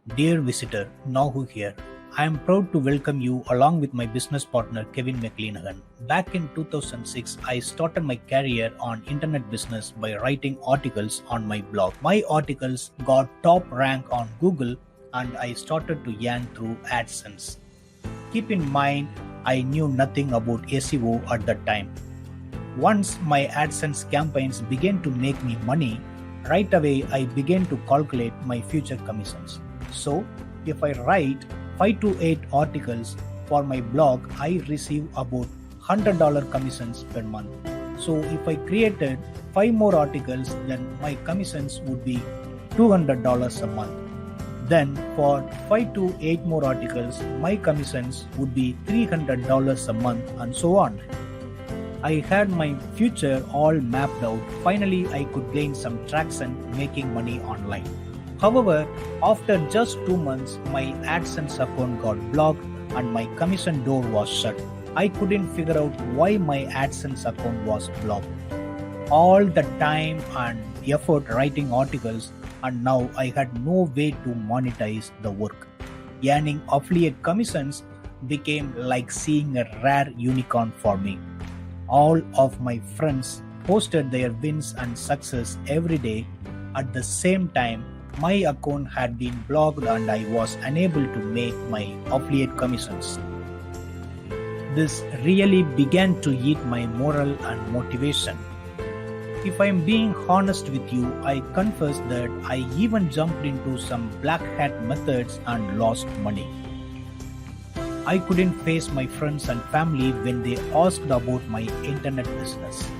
Dear visitor, Nahu here. I am proud to welcome you along with my business partner Kevin McLeanahan. Back in 2006, I started my career on internet business by writing articles on my blog. My articles got top rank on Google and I started to earn through AdSense. Keep in mind, I knew nothing about SEO at that time. Once my AdSense campaigns began to make me money, right away I began to calculate my future commissions. So, if I write 5 to 8 articles for my blog, I receive about $100 commissions per month. So, if I created 5 more articles, then my commissions would be $200 a month. Then, for 5 to 8 more articles, my commissions would be $300 a month, and so on. I had my future all mapped out. Finally, I could gain some traction making money online. However, after just 2 months, my AdSense account got blocked and my commission door was shut. I couldn't figure out why my AdSense account was blocked. All the time and effort writing articles, and now I had no way to monetize the work. Earning affiliate commissions became like seeing a rare unicorn for me. All of my friends posted their wins and success every day. At the same time, my account had been blocked and I was unable to make my affiliate commissions. This really began to eat my morale and motivation. If I am being honest with you, I confess that I even jumped into some black hat methods and lost money. I couldn't face my friends and family when they asked about my internet business.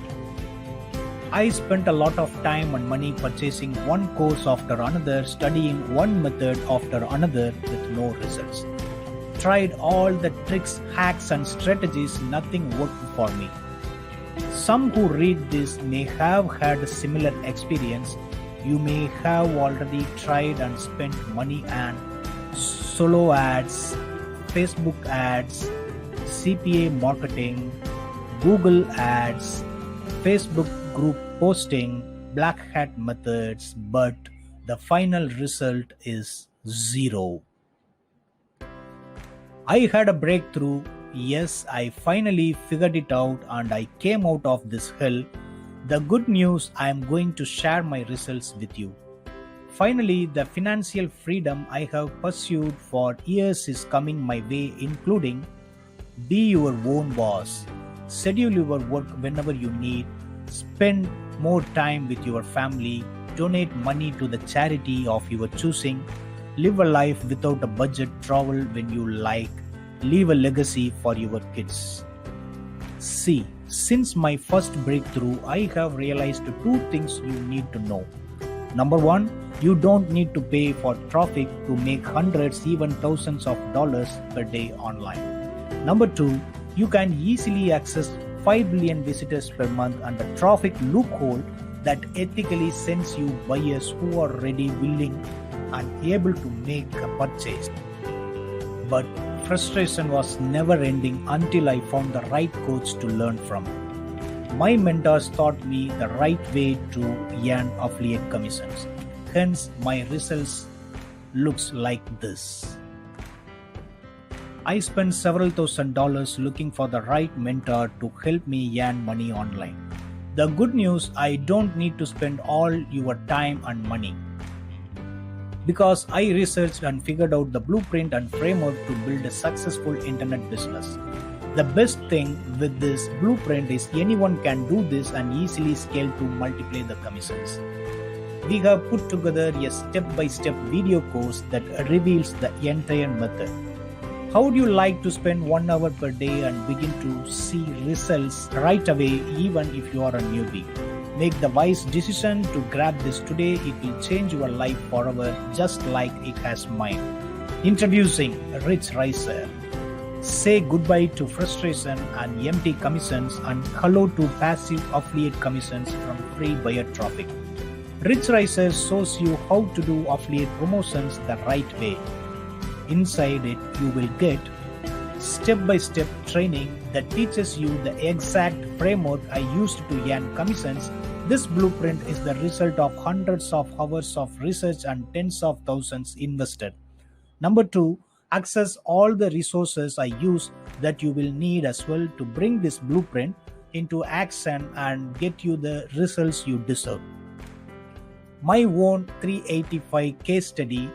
I spent a lot of time and money purchasing one course after another, studying one method after another with no results. Tried all the tricks, hacks and strategies, nothing worked for me. Some who read this may have had a similar experience. You may have already tried and spent money on solo ads, Facebook ads, CPA marketing, Google ads, Facebook group posting, black hat methods, but the final result is zero. I had a breakthrough. Yes, I finally figured it out and I came out of this hell. The good news, I am going to share my results with you. Finally, the financial freedom I have pursued for years is coming my way, including be your own boss, schedule your work whenever you need, spend more time with your family, donate money to the charity of your choosing, live a life without a budget, travel when you like, leave a legacy for your kids. See, since my first breakthrough, I have realized 2 things you need to know. Number 1, you don't need to pay for traffic to make hundreds, even thousands of dollars per day online. Number 2, you can easily access 5 billion visitors per month and a traffic loophole that ethically sends you buyers who are ready, willing, and able to make a purchase. But frustration was never ending until I found the right coach to learn from. My mentors taught me the right way to earn affiliate commissions. Hence, my results looks like this. I spent several $1,000s looking for the right mentor to help me earn money online. The good news, I don't need to spend all your time and money, because I researched and figured out the blueprint and framework to build a successful internet business. The best thing with this blueprint is anyone can do this and easily scale to multiply the commissions. We have put together a step-by-step video course that reveals the entire method. How would you like to spend 1 hour per day and begin to see results right away, even if you are a newbie? Make the wise decision to grab this today. It will change your life forever, just like it has mine. Introducing Rich Riser. Say goodbye to frustration and empty commissions and hello to passive affiliate commissions from free buyer traffic. Rich Riser shows you how to do affiliate promotions the right way. Inside it, you will get step-by-step training that teaches you the exact framework I used to earn commissions. This blueprint is the result of hundreds of hours of research and tens of thousands invested. Number two, access all the resources I use that you will need as well to bring this blueprint into action and get you the results you deserve. My own 385 case study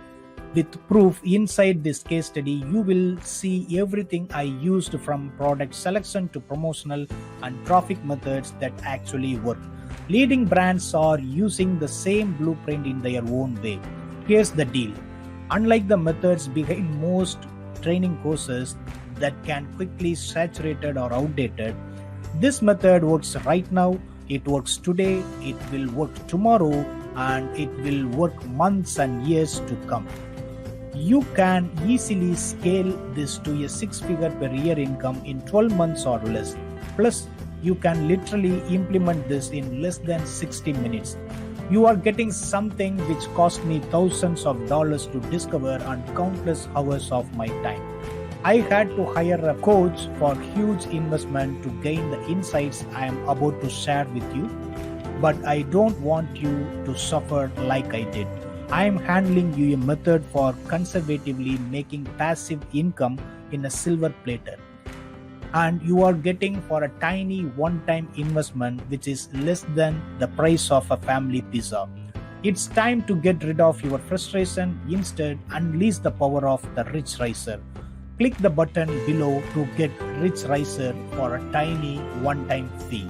with proof. Inside this case study, you will see everything I used from product selection to promotional and traffic methods that actually work. Leading brands are using the same blueprint in their own way. Here's the deal. Unlike the methods behind most training courses that can quickly saturated or outdated, this method works right now, it works today, it will work tomorrow, and it will work months and years to come. You can easily scale this to a 6-figure per year income in 12 months or less. Plus, you can literally implement this in less than 60 minutes. You are getting something which cost me thousands of dollars to discover and countless hours of my time. I had to hire a coach for huge investment to gain the insights I am about to share with you. But I don't want you to suffer like I did. I am handling you a method for conservatively making passive income in a silver platter. And you are getting for a tiny one-time investment which is less than the price of a family pizza. It's time to get rid of your frustration, instead unleash the power of the Rich Riser. Click the button below to get Rich Riser for a tiny one-time fee.